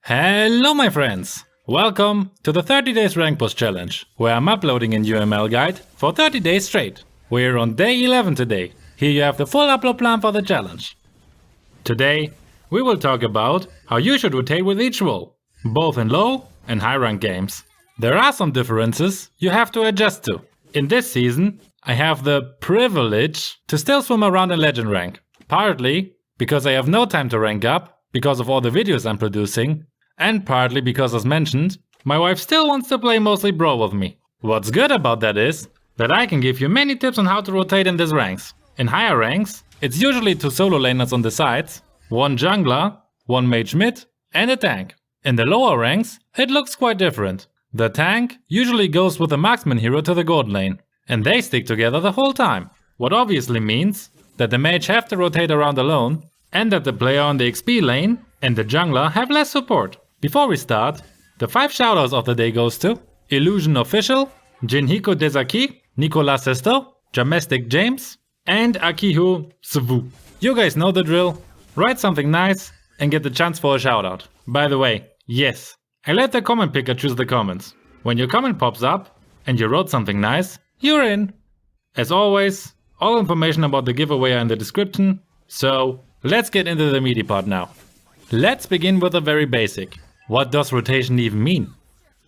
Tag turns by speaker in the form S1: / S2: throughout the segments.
S1: Hello my friends! Welcome to the 30 days rank push challenge, where I'm uploading a UML guide for 30 days straight. We're on day 11 today. Here you have the full upload plan for the challenge. Today, we will talk about how you should rotate with each role, both in low and high rank games. There are some differences you have to adjust to. In this season, I have the privilege to still swim around in legend rank, partly because I have no time to rank up because of all the videos I'm producing, and partly because, as mentioned, my wife still wants to play mostly bro with me. What's good about that is that I can give you many tips on how to rotate in these ranks. In higher ranks, it's usually 2 solo laners on the sides, 1 jungler, 1 mage mid, and a tank. In the lower ranks, it looks quite different. The tank usually goes with a marksman hero to the gold lane, and they stick together the whole time. What obviously means that the mage have to rotate around alone, and that the player on the XP lane and the jungler have less support. Before we start, the 5 shoutouts of the day goes to Illusion Official, Jinhiko Desaki, Nicolas Sesto, Jamestic James, and Akihu Svu. You guys know the drill. Write something nice and get the chance for a shoutout. By the way, yes, I let the comment picker choose the comments. When your comment pops up and you wrote something nice, you're in. As always, all information about the giveaway are in the description, so let's get into the meaty part now. Let's begin with the very basic. What does rotation even mean?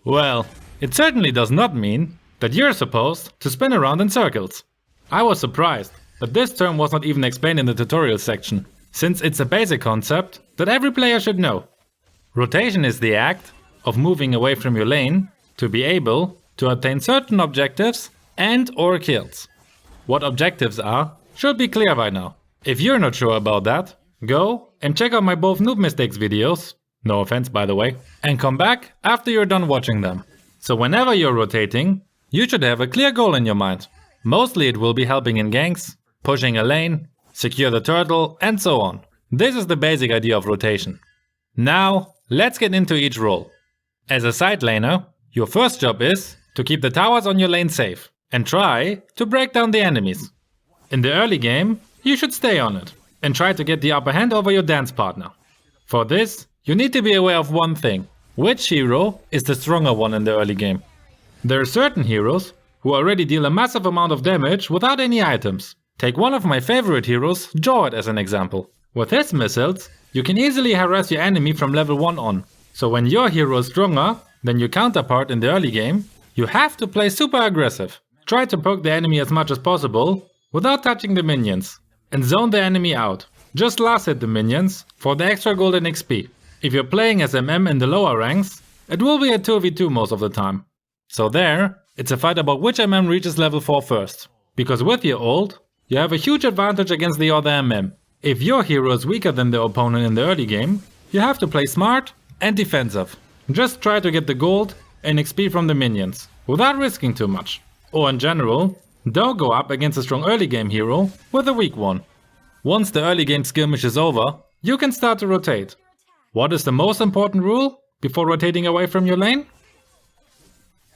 S1: Well, it certainly does not mean that you're supposed to spin around in circles. I was surprised that this term was not even explained in the tutorial section, since it's a basic concept that every player should know. Rotation is the act of moving away from your lane to be able to attain certain objectives and/or kills. What objectives are should be clear by now. If you're not sure about that, go and check out my both noob mistakes videos, no offense by the way, and come back after you're done watching them. So whenever you're rotating, you should have a clear goal in your mind. Mostly it will be helping in ganks, pushing a lane, secure the turtle, and so on. This is the basic idea of rotation. Now, let's get into each role. As a side laner, your first job is to keep the towers on your lane safe and try to break down the enemies. In the early game, you should stay on it and try to get the upper hand over your dance partner. For this, you need to be aware of one thing: which hero is the stronger one in the early game. There are certain heroes who already deal a massive amount of damage without any items. Take one of my favorite heroes, Jord, as an example. With his missiles, you can easily harass your enemy from level 1 on. So when your hero is stronger than your counterpart in the early game, you have to play super aggressive. Try to poke the enemy as much as possible without touching the minions, and zone the enemy out. Just last hit the minions for the extra golden XP. If you're playing as MM in the lower ranks, it will be a 2v2 most of the time. So there, it's a fight about which MM reaches level 4 first. Because with your ult, you have a huge advantage against the other MM. If your hero is weaker than the opponent in the early game, you have to play smart and defensive. Just try to get the gold and XP from the minions, without risking too much. Or in general, don't go up against a strong early game hero with a weak one. Once the early game skirmish is over, you can start to rotate. What is the most important rule before rotating away from your lane?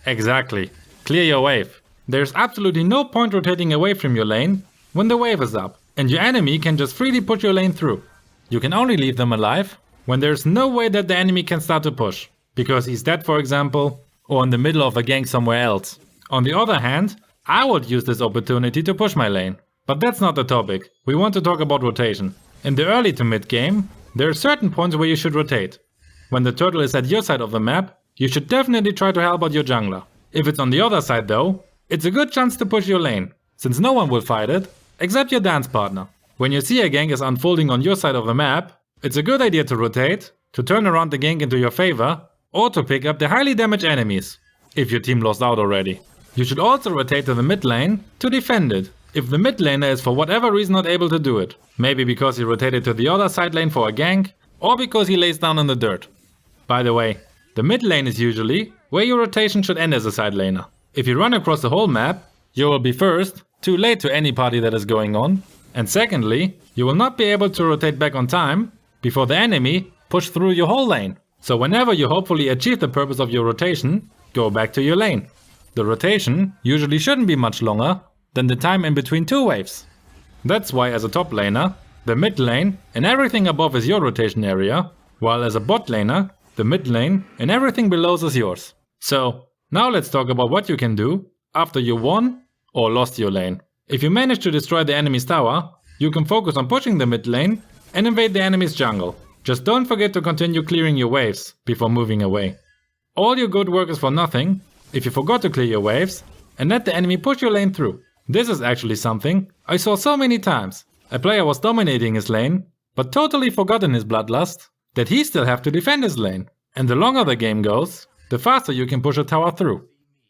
S1: Exactly, clear your wave. There's absolutely no point rotating away from your lane when the wave is up and your enemy can just freely push your lane through. You can only leave them alive when there's no way that the enemy can start to push, because he's dead for example, or in the middle of a gank somewhere else. On the other hand, I would use this opportunity to push my lane. But that's not the topic. We want to talk about rotation. In the early to mid game, there are certain points where you should rotate. When the turtle is at your side of the map, you should definitely try to help out your jungler. If it's on the other side though, it's a good chance to push your lane, since no one will fight it, except your dance partner. When you see a gank is unfolding on your side of the map, it's a good idea to rotate, to turn around the gank into your favor, or to pick up the highly damaged enemies, if your team lost out already. You should also rotate to the mid lane to defend it, if the mid laner is for whatever reason not able to do it. Maybe because he rotated to the other side lane for a gank, or because he lays down in the dirt. By the way, the mid lane is usually where your rotation should end as a side laner. If you run across the whole map, you will be first, too late to any party that is going on, and secondly, you will not be able to rotate back on time before the enemy push through your whole lane. So whenever you hopefully achieve the purpose of your rotation, go back to your lane. The rotation usually shouldn't be much longer than the time in between 2 waves. That's why as a top laner, the mid lane and everything above is your rotation area, while as a bot laner, the mid lane, and everything below is yours. So, now let's talk about what you can do after you won or lost your lane. If you manage to destroy the enemy's tower, you can focus on pushing the mid lane and invade the enemy's jungle. Just don't forget to continue clearing your waves before moving away. All your good work is for nothing if you forgot to clear your waves and let the enemy push your lane through. This is actually something I saw so many times. A player was dominating his lane, but totally forgot in his bloodlust that he still have to defend his lane. And the longer the game goes, the faster you can push a tower through.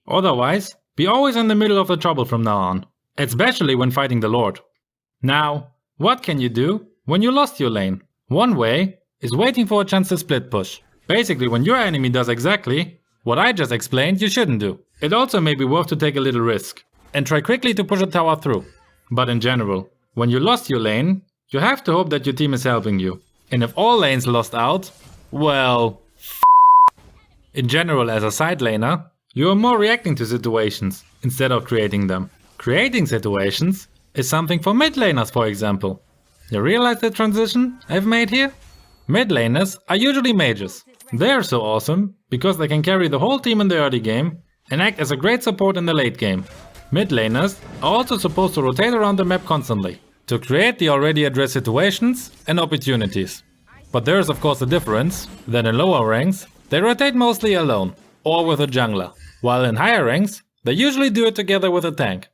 S1: Otherwise, be always in the middle of the trouble from now on, especially when fighting the Lord. Now, what can you do when you lost your lane? One way is waiting for a chance to split push. Basically, when your enemy does exactly what I just explained you shouldn't do. It also may be worth to take a little risk and try quickly to push a tower through. But in general, when you lost your lane, you have to hope that your team is helping you. And if all lanes lost out, well, in general, as a side laner, you are more reacting to situations instead of creating them. Creating situations is something for mid laners, for example. You realize the transition I've made here? Mid laners are usually mages. They are so awesome because they can carry the whole team in the early game and act as a great support in the late game. Mid laners are also supposed to rotate around the map constantly to create the already addressed situations and opportunities. But there is of course a difference that in lower ranks they rotate mostly alone or with a jungler, while in higher ranks they usually do it together with a tank.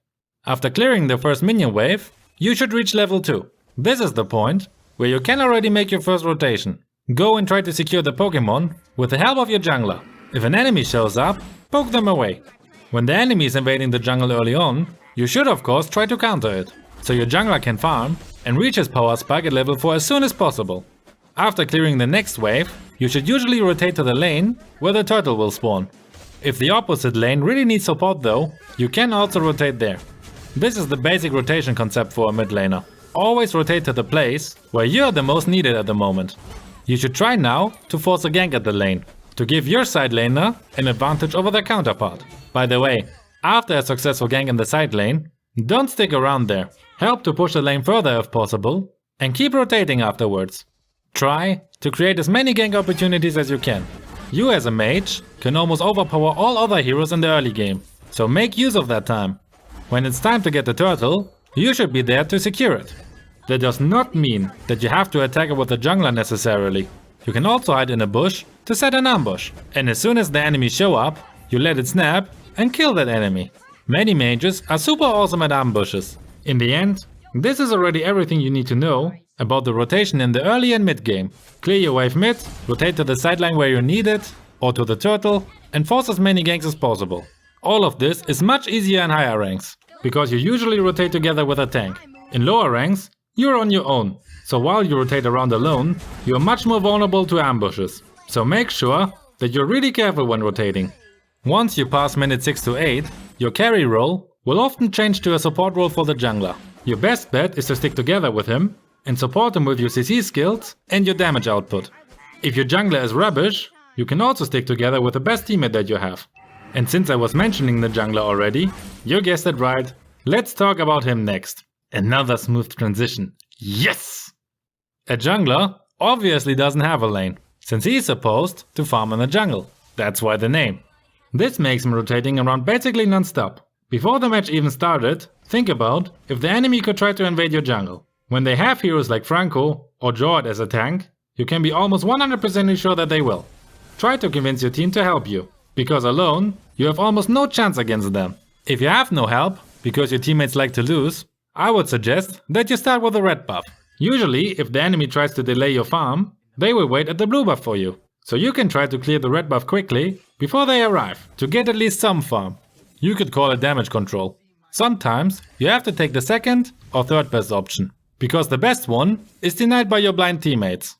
S1: After clearing the first minion wave, you should reach level 2. This is the point where you can already make your first rotation. Go and try to secure the Pokemon with the help of your jungler. If an enemy shows up, poke them away. When the enemy is invading the jungle early on, you should of course try to counter it, so your jungler can farm and reach his power spike at level 4 as soon as possible. After clearing the next wave, you should usually rotate to the lane where the turtle will spawn. If the opposite lane really needs support though, you can also rotate there. This is the basic rotation concept for a mid laner. Always rotate to the place where you are the most needed at the moment. You should try now to force a gank at the lane, to give your side laner an advantage over their counterpart. By the way, after a successful gank in the side lane, don't stick around there. Help to push the lane further if possible, and keep rotating afterwards. Try to create as many gank opportunities as you can. You as a mage can almost overpower all other heroes in the early game, so make use of that time. When it's time to get the turtle, you should be there to secure it. That does not mean that you have to attack it with a jungler necessarily. You can also hide in a bush to set an ambush, and as soon as the enemies show up, you let it snap and kill that enemy. Many mages are super awesome at ambushes. In the end, this is already everything you need to know about the rotation in the early and mid game. Clear your wave mid, rotate to the sideline where you need it, or to the turtle, and force as many ganks as possible. All of this is much easier in higher ranks, because you usually rotate together with a tank. In lower ranks, you're on your own, so while you rotate around alone, you're much more vulnerable to ambushes. So make sure that you're really careful when rotating. Once you pass minute 6 to 8, your carry role will often change to a support role for the jungler. Your best bet is to stick together with him and support him with your CC skills and your damage output. If your jungler is rubbish, you can also stick together with the best teammate that you have. And since I was mentioning the jungler already, you guessed it right, let's talk about him next. Another smooth transition. Yes! A jungler obviously doesn't have a lane, since he's supposed to farm in the jungle. That's why the name. This makes him rotating around basically non-stop. Before the match even started, think about if the enemy could try to invade your jungle. When they have heroes like Franco or Jord as a tank, you can be almost 100% sure that they will. Try to convince your team to help you, because alone, you have almost no chance against them. If you have no help, because your teammates like to lose, I would suggest that you start with a red buff. Usually, if the enemy tries to delay your farm, they will wait at the blue buff for you. So you can try to clear the red buff quickly before they arrive, to get at least some farm. You could call it damage control. Sometimes you have to take the second or third best option, because the best one is denied by your blind teammates.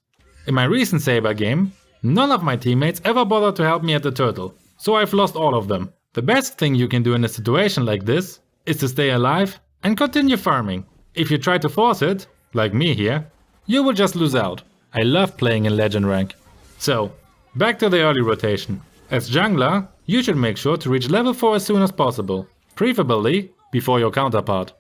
S1: In my recent Saber game, none of my teammates ever bothered to help me at the turtle, so I've lost all of them. The best thing you can do in a situation like this is to stay alive and continue farming. If you try to force it, like me here, you will just lose out. I love playing in legend rank. So, back to the early rotation. As jungler, you should make sure to reach level 4 as soon as possible, preferably before your counterpart.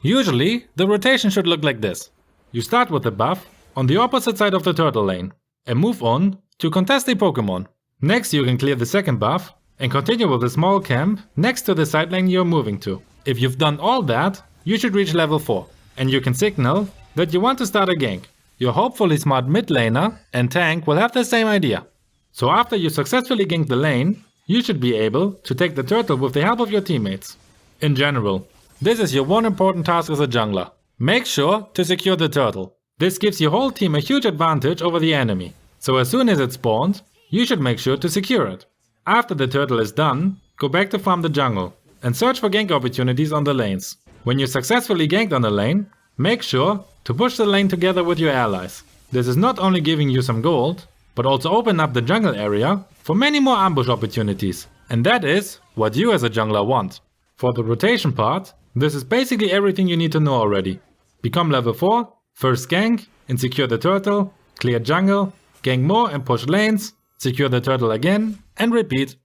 S1: Usually, the rotation should look like this. You start with the buff on the opposite side of the turtle lane, and move on to contest a Pokemon. Next you can clear the second buff and continue with a small camp next to the side lane you're moving to. If you've done all that, you should reach level 4, and you can signal that you want to start a gank. Your hopefully smart mid laner and tank will have the same idea. So after you successfully gank the lane, you should be able to take the turtle with the help of your teammates. In general, this is your one important task as a jungler. Make sure to secure the turtle. This gives your whole team a huge advantage over the enemy. So as soon as it spawns, you should make sure to secure it. After the turtle is done, go back to farm the jungle and search for gank opportunities on the lanes. When you successfully ganked on a lane, make sure to push the lane together with your allies. This is not only giving you some gold, but also open up the jungle area for many more ambush opportunities. And that is what you as a jungler want. For the rotation part, this is basically everything you need to know already. Become level 4, first gank and secure the turtle, clear jungle, gank more and push lanes, secure the turtle again, and repeat.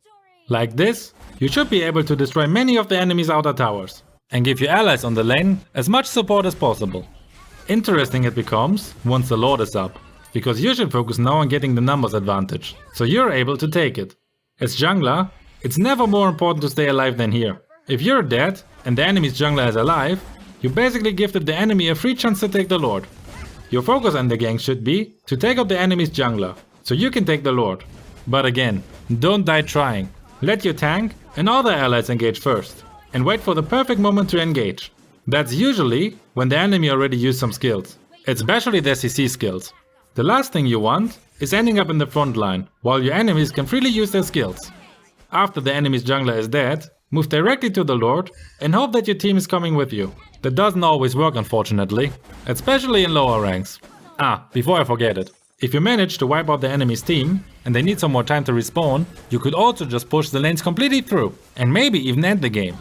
S1: Like this, you should be able to destroy many of the enemy's outer towers and give your allies on the lane as much support as possible. Interesting it becomes once the Lord is up, because you should focus now on getting the numbers advantage, so you're able to take it. As jungler, it's never more important to stay alive than here. If you're dead and the enemy's jungler is alive, you basically gifted the enemy a free chance to take the Lord. Your focus on the gank should be to take out the enemy's jungler, so you can take the Lord. But again, don't die trying. Let your tank and other allies engage first, and wait for the perfect moment to engage. That's usually when the enemy already used some skills, especially their CC skills. The last thing you want is ending up in the front line, while your enemies can freely use their skills. After the enemy's jungler is dead, move directly to the Lord and hope that your team is coming with you. That doesn't always work, unfortunately, especially in lower ranks. Before I forget it. If you manage to wipe out the enemy's team and they need some more time to respawn, you could also just push the lanes completely through and maybe even end the game.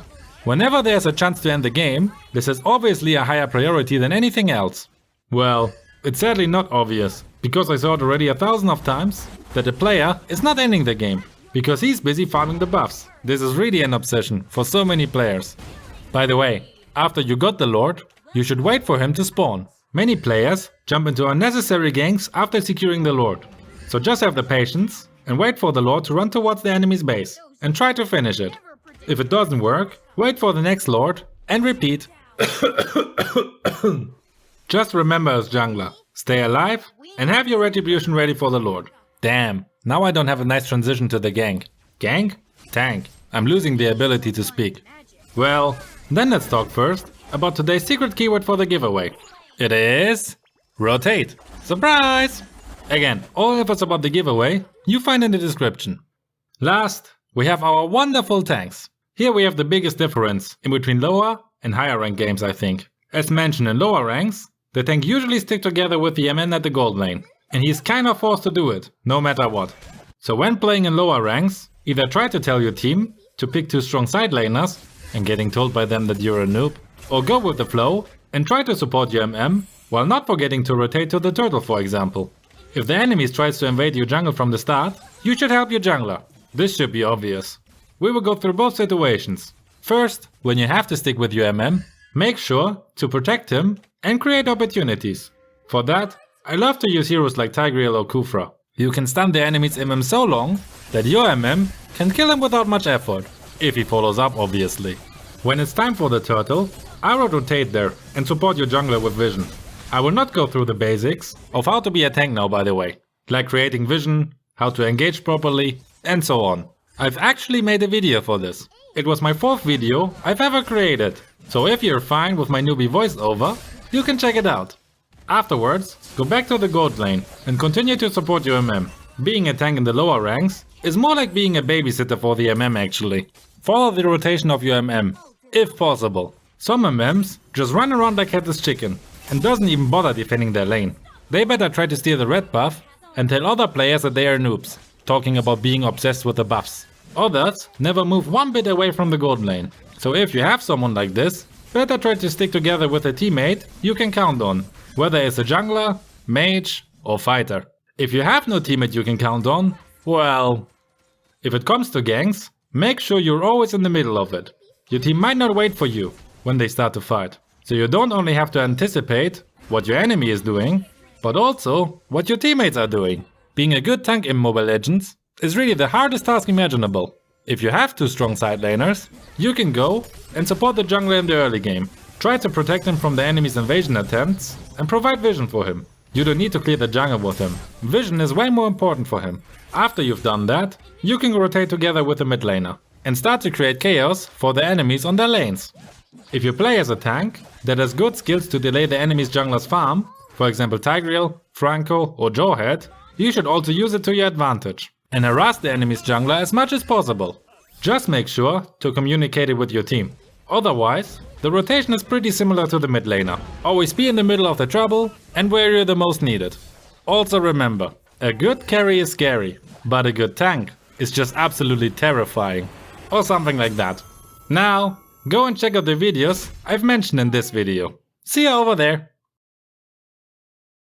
S1: Whenever there's a chance to end the game, this is obviously a higher priority than anything else. Well, it's sadly not obvious, because I saw it already 1,000 of times that the player is not ending the game, because he's busy farming the buffs. This is really an obsession for so many players. By the way, after you got the Lord, you should wait for him to spawn. Many players jump into unnecessary ganks after securing the Lord. So just have the patience and wait for the Lord to run towards the enemy's base and try to finish it. If it doesn't work, wait for the next Lord and repeat. Just remember as jungler, stay alive and have your retribution ready for the Lord. Damn, now I don't have a nice transition to the gank. Gank? Tank. I'm losing the ability to speak. Well, then let's talk first about today's secret keyword for the giveaway. It is rotate. Surprise! Again, all infos about the giveaway you find in the description. Last, we have our wonderful tanks. Here we have the biggest difference in between lower and higher rank games, I think. As mentioned, in lower ranks, the tank usually stick together with the MN at the gold lane, and he's kinda forced to do it, no matter what. So when playing in lower ranks, either try to tell your team to pick 2 strong side laners and getting told by them that you're a noob, or go with the flow and try to support your MM while not forgetting to rotate to the turtle, for example. If the enemy tries to invade your jungle from the start, you should help your jungler. This should be obvious. We will go through both situations. First, when you have to stick with your MM, make sure to protect him and create opportunities. For that, I love to use heroes like Tigreal or Kufra. You can stun the enemy's MM so long that your MM can kill him without much effort, if he follows up obviously. When it's time for the turtle, I will rotate there and support your jungler with vision. I will not go through the basics of how to be a tank now, by the way, like creating vision, how to engage properly, and so on. I've actually made a video for this. It was my 4th video I've ever created, so if you're fine with my newbie voiceover, you can check it out. Afterwards, go back to the gold lane and continue to support your MM. Being a tank in the lower ranks is more like being a babysitter for the MM actually. Follow the rotation of your MM, if possible. Some MMs just run around like headless chicken and doesn't even bother defending their lane. They better try to steal the red buff and tell other players that they are noobs, talking about being obsessed with the buffs. Others never move one bit away from the gold lane. So if you have someone like this, better try to stick together with a teammate you can count on, whether it's a jungler, mage or fighter. If you have no teammate you can count on, well, if it comes to ganks, make sure you're always in the middle of it. Your team might not wait for you when they start to fight. So you don't only have to anticipate what your enemy is doing, but also what your teammates are doing. Being a good tank in Mobile Legends is really the hardest task imaginable. If you have two strong side laners, you can go and support the jungler in the early game. Try to protect him from the enemy's invasion attempts and provide vision for him. You don't need to clear the jungle with him. Vision is way more important for him. After you've done that, you can rotate together with the mid laner and start to create chaos for the enemies on their lanes. If you play as a tank that has good skills to delay the enemy's jungler's farm, for example Tigreal, Franco or Jawhead, you should also use it to your advantage and harass the enemy's jungler as much as possible. Just make sure to communicate it with your team. Otherwise, the rotation is pretty similar to the mid laner. Always be in the middle of the trouble and where you're the most needed. Also remember, a good carry is scary, but a good tank is just absolutely terrifying. Or something like that. Now, go and check out the videos I've mentioned in this video. See you over there!